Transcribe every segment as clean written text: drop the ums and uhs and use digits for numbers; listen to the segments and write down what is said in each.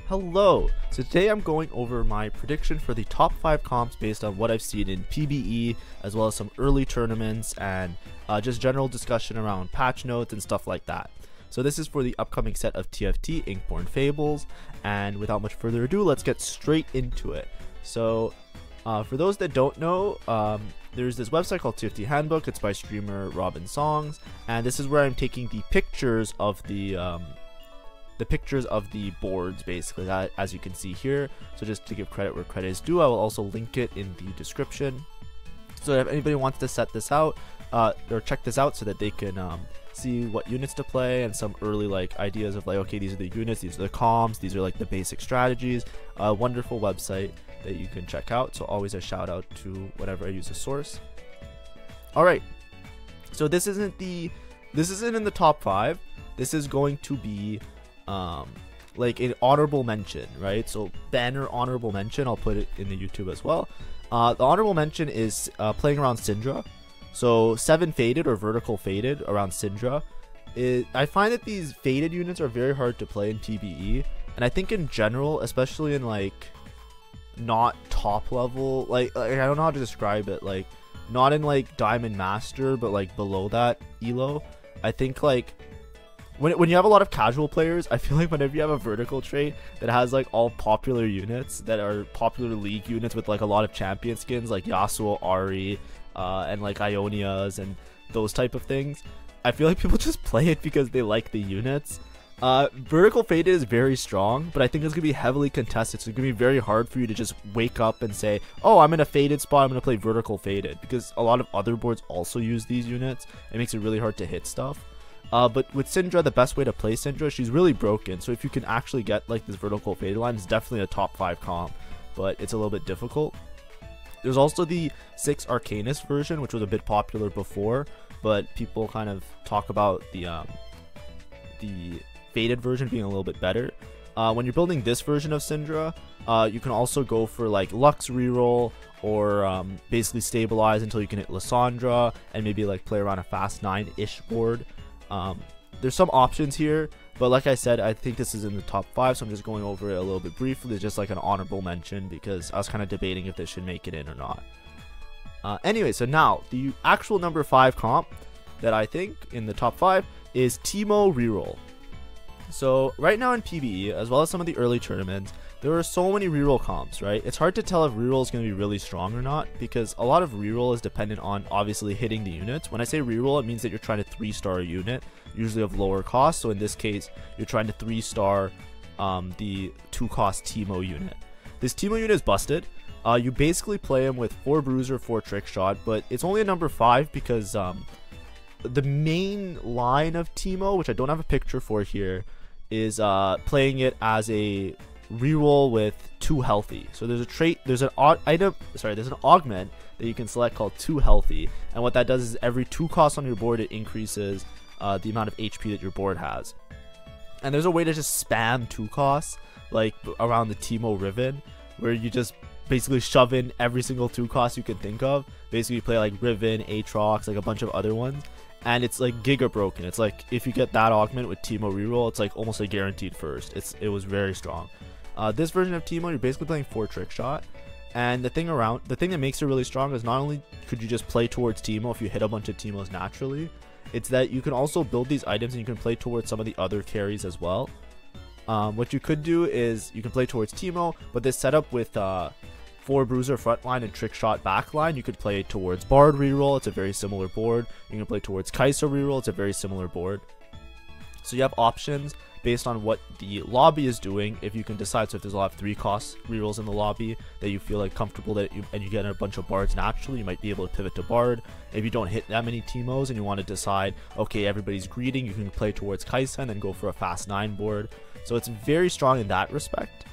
Hello! So today I'm going over my prediction for the top 5 comps based on what I've seen in PBE, as well as some early tournaments and just general discussion around patch notes and stuff like that. So this is for the upcoming set of TFT, Inkborn Fables, and without much further ado, let's get straight into it. So for those that don't know, there's this website called TFT Handbook. It's by streamer Robin Songs, and this is where I'm taking the pictures of the boards, basically, as you can see here. So just to give credit where credit is due, I will also link it in the description. So if anybody wants to set this out or check this out so that they can see what units to play and some early ideas of okay, these are the units, these are the comps, these are like the basic strategies. A wonderful website that you can check out. So always a shout out to whenever I use a source. All right, so this isn't in the top 5. This is going to be like an honorable mention, right? So banner honorable mention, I'll put it in the YouTube as well. The honorable mention is playing around Syndra. So 7 faded or vertical faded around Syndra. I find that these faded units are very hard to play in PBE, and I think in general, especially in not top level, I don't know how to describe it, not in Diamond Master, but below that Elo. I think when you have a lot of casual players, I feel like whenever you have a vertical trait that has all popular units that are popular league units with a lot of champion skins like Yasuo, Ahri, and Ionias and those type of things, I feel like people just play it because they like the units. Vertical faded is very strong, but I think it's going to be heavily contested, so it's going to be very hard for you to just wake up and say, oh, I'm in a faded spot, I'm going to play vertical faded, because a lot of other boards also use these units. It makes it really hard to hit stuff. But with Syndra, the best way to play Syndra, she's really broken, so if you can actually get this vertical faded line, it's definitely a top 5 comp, but it's a little bit difficult. There's also the 6 Arcanist version, which was a bit popular before, but people kind of talk about the faded version being a little bit better. When you're building this version of Syndra, you can also go for Lux reroll, or basically stabilize until you can hit Lissandra, and maybe play around a fast 9-ish board. There's some options here, but like I said, I think this is in the top 5, so I'm just going over it a little bit briefly, just an honorable mention, because I was kind of debating if this should make it in or not. Anyway, so now the actual number 5 comp that I think in the top 5 is Teemo reroll. So right now in PBE, as well as some of the early tournaments, there are so many reroll comps, right? It's hard to tell if reroll is going to be really strong or not, because a lot of reroll is dependent on obviously hitting the units. When I say reroll, it means that you're trying to 3-star a unit, usually of lower cost. So in this case, you're trying to 3-star the 2-cost Teemo unit. This Teemo unit is busted. You basically play him with 4 Bruiser, 4 Trick Shot, but it's only a number 5 because the main line of Teemo, which I don't have a picture for here, is playing it as a reroll with 2 healthy. So there's a trait, there's an augment that you can select called 2 healthy, and what that does is every 2 costs on your board, it increases the amount of HP that your board has. And there's a way to just spam 2 costs around the Teemo Riven, where you just basically shove in every single 2 cost you can think of. Basically you play Riven, Aatrox, a bunch of other ones, and it's giga broken. It's if you get that augment with Teemo reroll, it's almost a guaranteed first. It was very strong. This version of Teemo, you're basically playing 4 Trick Shot, and the thing that makes it really strong is not only could you just play towards Teemo if you hit a bunch of Teemos naturally, it's that you can also build these items and you can play towards some of the other carries as well. What you could do is you can play towards Teemo, but this setup with 4 Bruiser frontline and Trick Shot backline, you could play towards Bard reroll, it's a very similar board. You can play towards Kai'Sa reroll, it's a very similar board. So you have options based on what the lobby is doing. If you can decide, so if there's a lot of 3-cost rerolls in the lobby that you feel comfortable and you get a bunch of Bards naturally, you might be able to pivot to Bard. If you don't hit that many Teemos and you want to decide, okay, everybody's greeting, you can play towards Kai'Sa and then go for a fast 9 board. So it's very strong in that respect.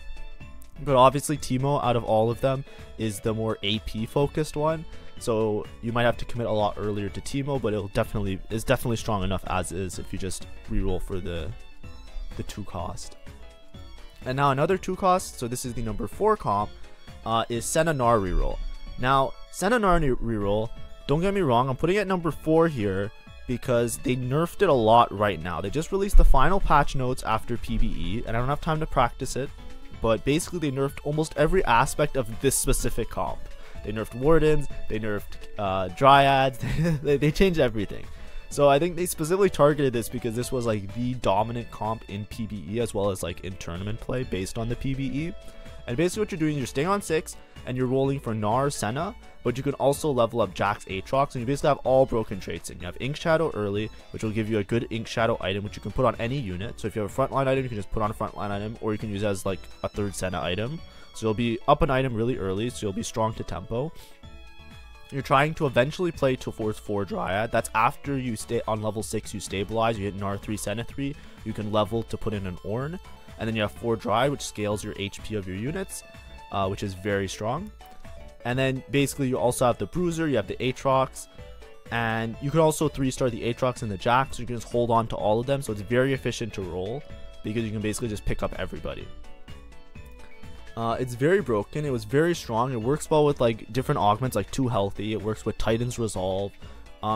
But obviously Teemo, out of all of them, is the more AP focused one. So you might have to commit a lot earlier to Teemo, but it's definitely strong enough as is if you just reroll for the 2 cost. And now another 2 cost, so this is the number 4 comp, is Senna Gnar reroll. Now Senna Gnar reroll, don't get me wrong, I'm putting it at number 4 here because they nerfed it a lot right now. They just released the final patch notes after PBE, and I don't have time to practice it. but basically they nerfed almost every aspect of this specific comp. They nerfed wardens, they nerfed dryads, they changed everything. So I think they specifically targeted this because this was like the dominant comp in PvE as well as like in tournament play based on the PvE. And basically what you're doing, you're staying on 6 and you're rolling for Gnar, Senna, but you can also level up Jax, Aatrox, and you basically have all broken traits in. You have Ink Shadow early, which will give you a good Ink Shadow item, which you can put on any unit. So if you have a frontline item, you can just put on a frontline item, or you can use it as like a third Senna item. So you'll be up an item really early, so you'll be strong to tempo. You're trying to eventually play to force 4 Dryad. That's after you stay on level 6, you stabilize, you hit Gnar 3, Senna 3, you can level to put in an Ornn. And then you have 4 Dryad, which scales your HP of your units, which is very strong. And then basically you also have the Bruiser, you have the Aatrox, and you can also 3-star the Aatrox and the Jax, so you can just hold on to all of them. So it's very efficient to roll because you can basically just pick up everybody. It's very broken, it was very strong, it works well with like different augments like 2 healthy, it works with Titan's Resolve.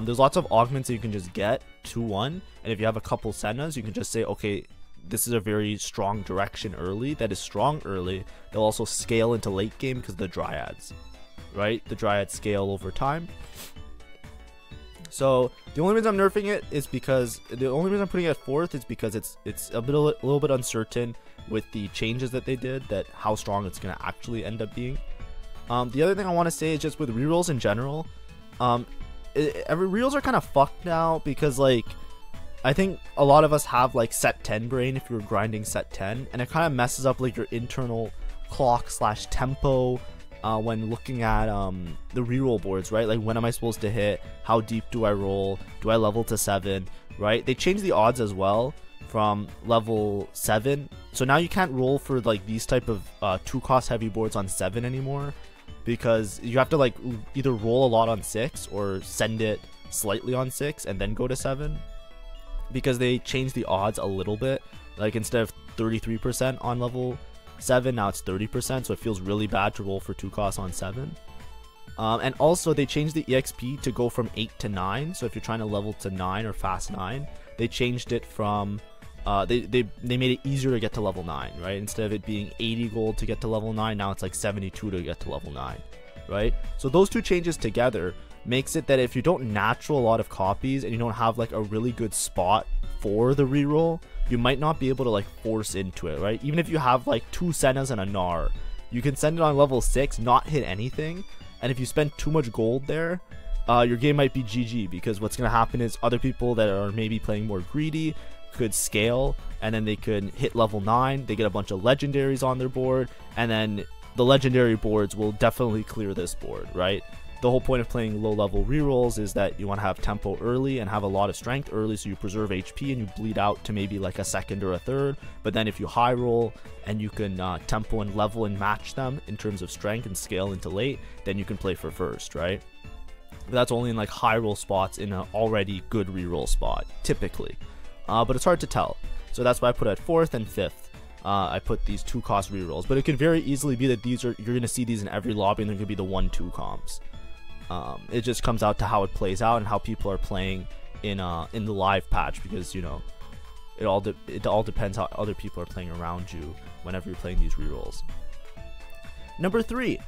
There's lots of augments that you can just get 2-1, and if you have a couple Sennas, you can just say, okay, this is a very strong direction early, that is strong early. They'll also scale into late game because of the Dryads, right? The Dryads scale over time. So the only reason I'm nerfing it is because, the only reason I'm putting it at 4th is because it's a little bit uncertain with the changes that they did, that how strong it's going to actually end up being. The other thing I want to say is just with rerolls in general, rerolls are kind of fucked now because like, I think a lot of us have like set 10 brain if you're grinding set 10, and it kind of messes up like your internal clock / tempo when looking at the reroll boards, right? Like, when am I supposed to hit? How deep do I roll? Do I level to 7, right? They changed the odds as well from level 7, so now you can't roll for like these type of 2-cost heavy boards on 7 anymore, because you have to like either roll a lot on 6 or send it slightly on 6 and then go to 7. Because they changed the odds a little bit, like instead of 33% on level 7, now it's 30%, so it feels really bad to roll for 2 costs on 7. And also they changed the EXP to go from 8 to 9, so if you're trying to level to 9 or fast 9, they changed it from they made it easier to get to level 9, right? Instead of it being 80 gold to get to level 9, now it's like 72 to get to level 9, right? So those two changes together makes it that if you don't natural a lot of copies and you don't have like a really good spot for the reroll, you might not be able to like force into it, right? Even if you have like 2 Sennas and a Gnar, you can send it on level 6, not hit anything, and if you spend too much gold there, your game might be GG, because what's going to happen is other people that are maybe playing more greedy could scale, and then they could hit level 9, they get a bunch of legendaries on their board, and then the legendary boards will definitely clear this board, right? The whole point of playing low level rerolls is that you want to have tempo early and have a lot of strength early, so you preserve HP and you bleed out to maybe like a 2nd or a 3rd. But then if you high roll and you can tempo and level and match them in terms of strength and scale into late, then you can play for 1st, right? But that's only in like high roll spots in an already good reroll spot typically, but it's hard to tell. So that's why I put it at 4th and 5th. I put these 2-cost rerolls, but it could very easily be that you're going to see these in every lobby, and they're going to be the 1-2 comps. It just comes out to how it plays out and how people are playing in the live patch, because you know it all depends how other people are playing around you whenever you're playing these rerolls. Number 3.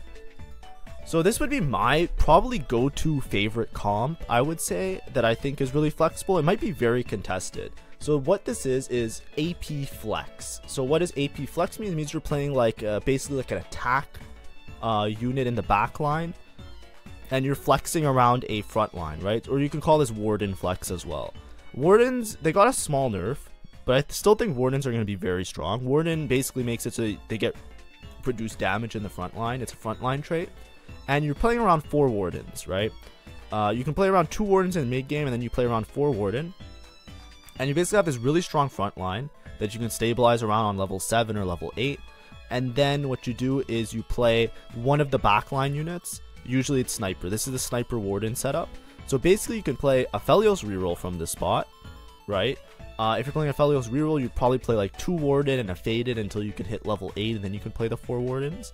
So this would be my probably go-to favorite comp, I would say, that I think is really flexible. It might be very contested. So what this is AP Flex. So what does AP Flex mean? It means you're playing like basically like an attack unit in the back line, and you're flexing around a front line, right? Or you can call this Warden Flex as well. Wardens, they got a small nerf, but I still think Wardens are going to be very strong. Warden basically makes it so they get produce damage in the front line. It's a front line trait. And you're playing around 4 Wardens, right? You can play around 2 Wardens in mid game, and then you play around 4 Warden. And you basically have this really strong front line that you can stabilize around on level 7 or level 8. And then what you do is you play one of the backline units. Usually it's Sniper. This is the Sniper Warden setup. So basically you can play a Felios reroll from this spot, right? If you're playing a Felios reroll, you'd probably play like 2 Warden and a Faded until you can hit level 8, and then you can play the 4 Wardens.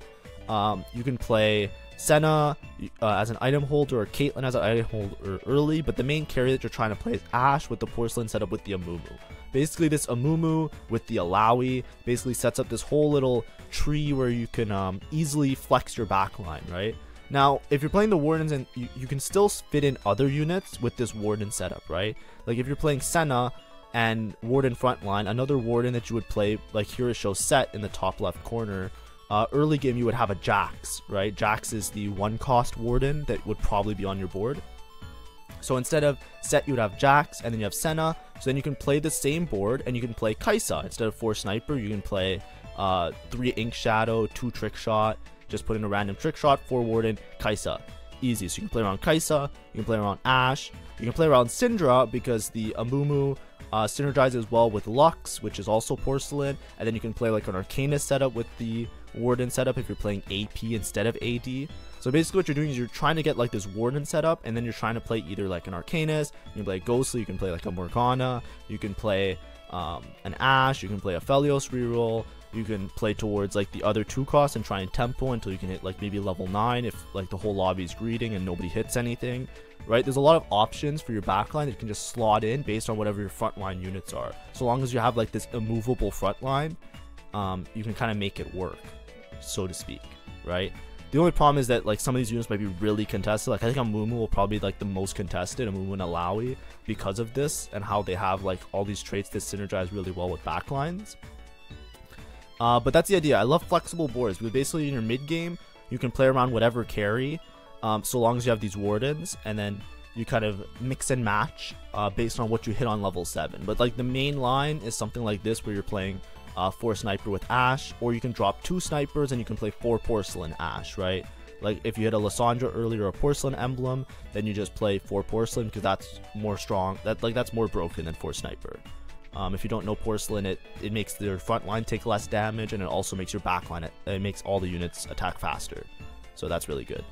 You can play Senna as an item holder, or Caitlyn as an item holder early, but the main carry that you're trying to play is Ashe with the Porcelain setup with the Amumu. Basically, this Amumu with the Alawi basically sets up this whole little tree where you can easily flex your backline, right? Now, if you're playing the Wardens, and you can still fit in other units with this Warden setup, right? Like if you're playing Senna and Warden frontline, another Warden that you would play, like here it shows Set in the top left corner. Early game, you would have a Jax, right? Jax is the 1-cost Warden that would probably be on your board. So instead of Set, you would have Jax, and then you have Senna. So then you can play the same board, and you can play Kai'Sa. Instead of 4 Sniper, you can play 3 Ink Shadow, 2 Trick Shot. Just put in a random Trick Shot, 4 Warden, Kai'Sa. Easy. So you can play around Kai'Sa, you can play around Ashe, you can play around Syndra because the Amumu synergizes well with Lux, which is also Porcelain, and then you can play like an Arcanist setup with the Warden setup if you're playing AP instead of AD. So basically what you're doing is you're trying to get like this Warden setup, and then you're trying to play either like an Arcanist, you can play Ghostly, you can play like a Morgana, you can play an Ashe, you can play a Felios reroll, you can play towards like the other 2 costs and try and tempo until you can hit like maybe level 9 if like the whole lobby is greeting and nobody hits anything, right? There's a lot of options for your backline that you can just slot in based on whatever your frontline units are. So long as you have like this immovable frontline, you can kind of make it work, so to speak, right? The only problem is that like some of these units might be really contested. Like I think Amumu will probably be like the most contested, Amumu and Alawi, because of this and how they have like all these traits that synergize really well with backlines. But that's the idea. I love flexible boards. But basically in your mid game, you can play around whatever carry, so long as you have these Wardens, and then you kind of mix and match based on what you hit on level 7. But like the main line is something like this where you're playing 4 Sniper with Ashe, or you can drop 2 Snipers and you can play 4 Porcelain Ashe, right? Like if you hit a Lysandra earlier, a Porcelain emblem, then you just play 4 Porcelain because that's more strong. That's more broken than 4 Sniper. If you don't know Porcelain, it makes their front line take less damage, and it also makes your back line, it makes all the units attack faster. So that's really good.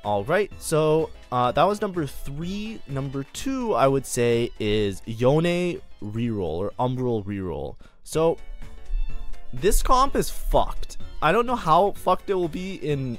Alright, so that was number 3. Number 2, I would say, is Yone reroll, or Umbral reroll. So this comp is fucked. I don't know how fucked it will be in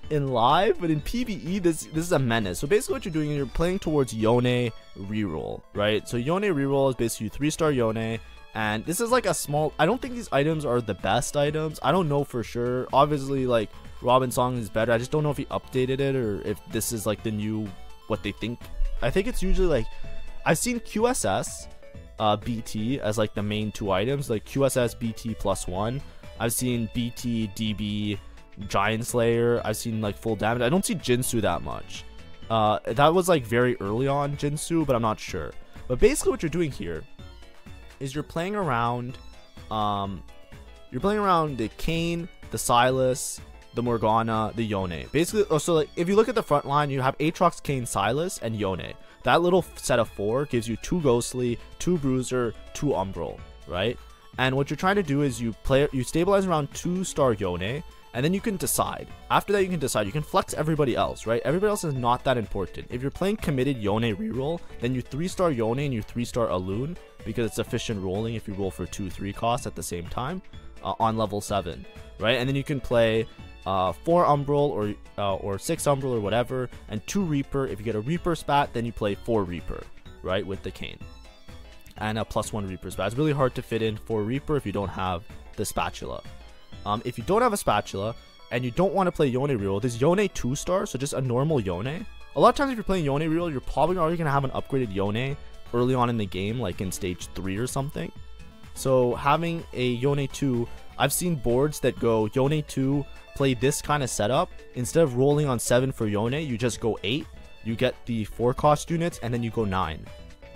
live, but in PvE, this is a menace. So basically what you're doing is you're playing towards Yone reroll, right? So Yone reroll is basically 3-star Yone, and this is like a small, I don't think these items are the best items. I don't know for sure. Obviously, like, Robin Song is better. I just don't know if he updated it or if this is like the new, what they think. I think it's usually like, I've seen QSS BT as like the main 2 items, like QSS BT +1. I've seen BT DB Giant Slayer. I've seen like full damage. I don't see Jinsu that much. That was like very early on Jinsu, but I'm not sure. But basically what you're doing here is you're playing around the Kayn, the Sylas, the Morgana, the Yone. Basically, so like if you look at the front line, you have Aatrox, Kayn, Sylas, and Yone. That little set of 4 gives you 2 Ghostly, 2 Bruiser, 2 Umbral, right? And what you're trying to do is you stabilize around 2-star Yone, and then you can decide. After that, you can flex everybody else, right? Everybody else is not that important. If you're playing committed Yone reroll, then you 3-star Yone and you 3-star Alun, because it's efficient rolling if you roll for 2-3 costs at the same time on level 7, right? And then you can play 4 Umbral or 6 Umbral or whatever, and 2 Reaper. If you get a Reaper spat, then you play 4 Reaper, right, with the Kayn. And a +1 Reaper spat. It's really hard to fit in 4 Reaper if you don't have the Spatula. If you don't have a Spatula and you don't want to play Yone reroll, this Yone 2-star, so just a normal Yone. A lot of times if you're playing Yone reroll, you're probably already going to have an upgraded Yone early on in the game, like in stage 3 or something. So having a Yone 2, I've seen boards that go Yone 2, play this kind of setup. Instead of rolling on 7 for Yone, you just go 8. You get the 4-cost units, and then you go 9,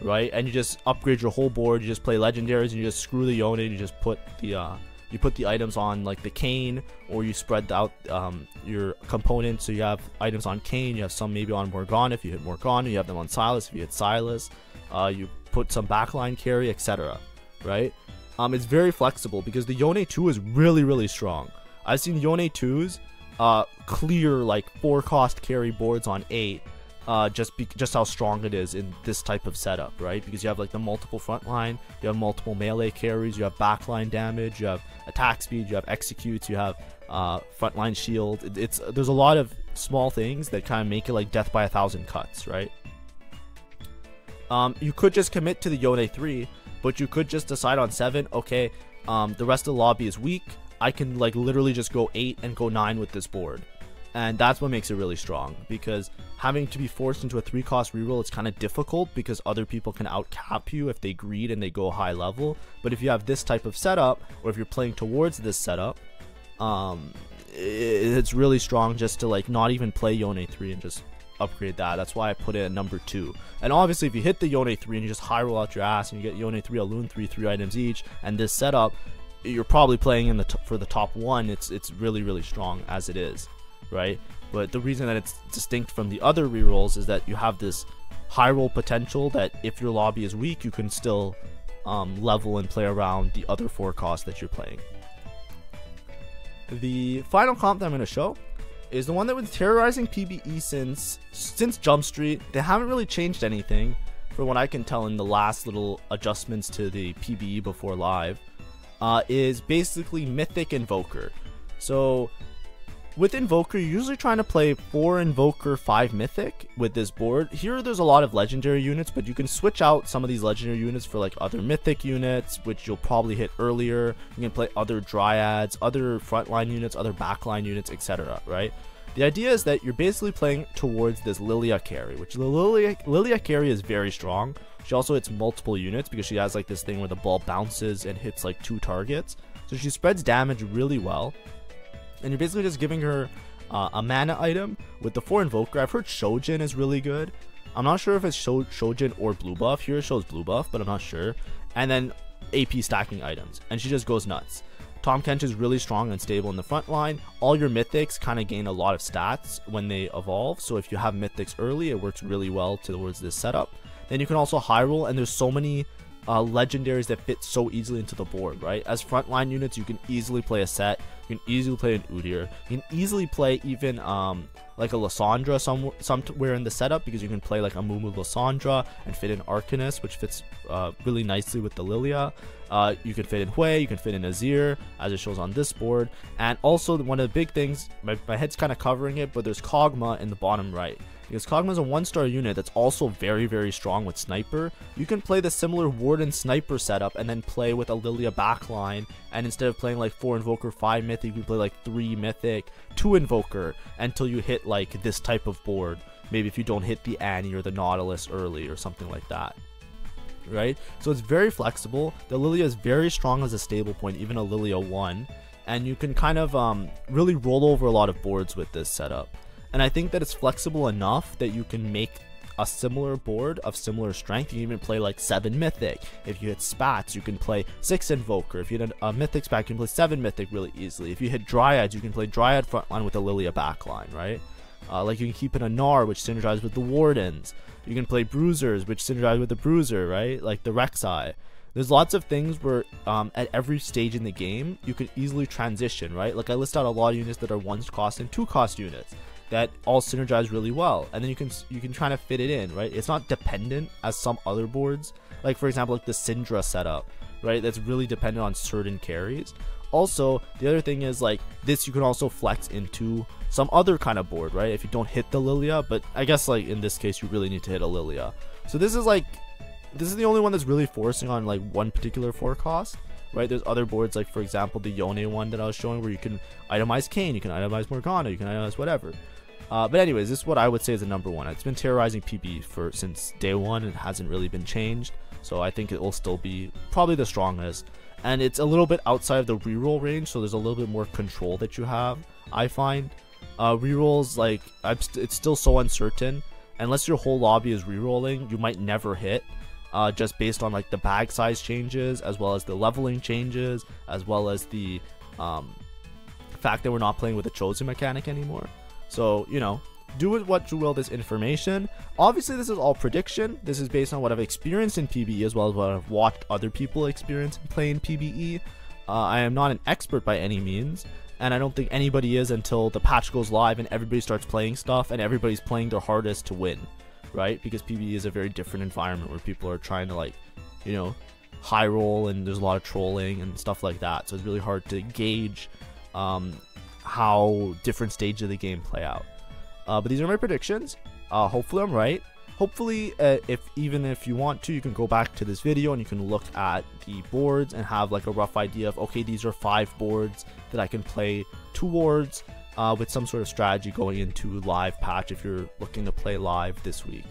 right? And you just upgrade your whole board. You just play legendaries, and you just screw the Yone, and you just put the items on like the Kayn, or you spread out your components. So you have items on Kayn, you have some maybe on Morgana if you hit Morgana, you have them on Sylas if you hit Sylas, you put some backline carry, etc., right? It's very flexible because the Yone 2 is really strong. I've seen Yone 2s clear like 4-cost carry boards on 8, just how strong it is in this type of setup, right? Because you have like the multiple frontline, you have multiple melee carries, you have backline damage, you have attack speed, you have executes, you have frontline shield. There's a lot of small things that kind of make it like death by 1,000 cuts, right? You could just commit to the Yone 3, but you could just decide on 7, okay, the rest of the lobby is weak, I can like literally just go 8 and go 9 with this board. And that's what makes it really strong, because having to be forced into a 3-cost reroll, it's kind of difficult because other people can outcap you if they greed and they go high level. But if you have this type of setup, or if you're playing towards this setup, it's really strong just to like not even play Yone 3 and just upgrade that. That's why I put it at number 2. And obviously if you hit the Yone 3 and you just high roll out your ass and you get Yone 3, Alun 3, 3 items each, and this setup, you're probably playing in for the top 1. It's really strong as it is, right? But the reason that it's distinct from the other rerolls is that you have this high roll potential that if your lobby is weak, you can still level and play around the other 4 costs that you're playing. The final comp that I'm going to show is the one that was terrorizing PBE since Jump Street. They haven't really changed anything from what I can tell in the last little adjustments to the PBE before live. Is basically Mythic Invoker. So with Invoker, you're usually trying to play 4 Invoker, 5 Mythic with this board. Here there's a lot of legendary units, but you can switch out some of these legendary units for like other Mythic units, which you'll probably hit earlier. You can play other Dryads, other frontline units, other backline units, etc. Right? The idea is that you're basically playing towards this Lilia carry, which the Lilia carry is very strong. She also hits multiple units because she has like this thing where the ball bounces and hits like 2 targets. So she spreads damage really well. And you're basically just giving her a mana item with the 4 Invoker. I've heard Shojin is really good. I'm not sure if it's Shojin or blue buff. Here it shows blue buff, but I'm not sure. And then AP stacking items. And she just goes nuts. Tahm Kench is really strong and stable in the front line. All your mythics kind of gain a lot of stats when they evolve. So if you have mythics early, it works really well towards this setup. Then you can also high roll, and there's so many legendaries that fit so easily into the board, right? As frontline units, you can easily play a Set, you can easily play an Udyr, you can easily play even like a Lysandra somewhere in the setup, because you can play like a Mumu Lysandra and fit in Arcanist, which fits really nicely with the Lilia. You can fit in Hui, you can fit in Azir, as it shows on this board. And also one of the big things, my head's kind of covering it, but there's Kog'Maw in the bottom right. Because Kog'Maw is a 1-star unit that's also very strong with Sniper. You can play the similar Warden Sniper setup and then play with a Lilia backline, and instead of playing like 4 Invoker, 5 Mythic, you can play like 3 Mythic, 2 Invoker, until you hit like this type of board. Maybe if you don't hit the Annie or the Nautilus early or something like that, right? So it's very flexible. The Lilia is very strong as a stable point, even a Lilia 1, and you can kind of really roll over a lot of boards with this setup. And I think that it's flexible enough that you can make a similar board of similar strength. You can even play like 7 Mythic. If you hit Spats, you can play 6 Invoker. If you hit a Mythic Spat, you can play 7 Mythic really easily. If you hit Dryads, you can play Dryad frontline with a Lilia backline, right? Like you can keep in a Gnar, which synergizes with the Wardens. You can play Bruisers, which synergize with the Bruiser, right? Like the Rek'Sai. There's lots of things where at every stage in the game, you can easily transition, right? Like I list out a lot of units that are 1-cost and 2-cost units that all synergize really well, and then you can try to fit it in, right? It's not dependent as some other boards, like for example like the Syndra setup, right? That's really dependent on certain carries. Also, the other thing is like this, you can also flex into some other kind of board, right? If you don't hit the Lilia, but I guess like in this case you really need to hit a Lilia. So this is the only one that's really forcing on like one particular 4-cost, right? There's other boards like for example the Yone one that I was showing, where you can itemize Kayn, you can itemize Morgana, you can itemize whatever. But anyways, this is what I would say is the number 1. It's been terrorizing PB since day 1 and it hasn't really been changed. So I think it will still be probably the strongest. And it's a little bit outside of the reroll range, so there's a little bit more control that you have, I find. Rerolls, like, it's still so uncertain. Unless your whole lobby is rerolling, you might never hit. Just based on like the bag size changes, as well as the leveling changes, as well as the fact that we're not playing with the chosen mechanic anymore. So, you know, do with what you will this information. Obviously, this is all prediction. This is based on what I've experienced in PBE, as well as what I've watched other people experience and play in PBE. I am not an expert by any means, and I don't think anybody is until the patch goes live and everybody starts playing stuff and everybody's playing their hardest to win, right? Because PvE is a very different environment where people are trying to, like, you know, high roll, and there's a lot of trolling and stuff like that, so it's really hard to gauge how different stages of the game play out. But these are my predictions. Hopefully I'm right. Hopefully, even if you want to, you can go back to this video and you can look at the boards and have like a rough idea of, okay, these are 5 boards that I can play towards with some sort of strategy going into live patch if you're looking to play live this week.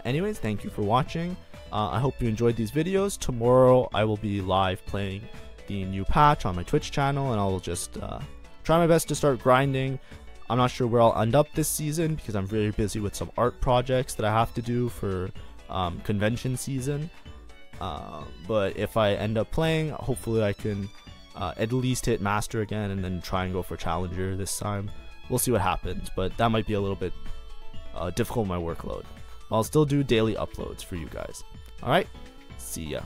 Anyways, thank you for watching. I hope you enjoyed these videos. Tomorrow I will be live playing the new patch on my Twitch channel, and I'll just try my best to start grinding. I'm not sure where I'll end up this season because I'm very busy with some art projects that I have to do for convention season. But if I end up playing, hopefully I can at least hit Master again and then try and go for Challenger this time. We'll see what happens, but that might be a little bit difficult with my workload. I'll still do daily uploads for you guys. Alright, see ya.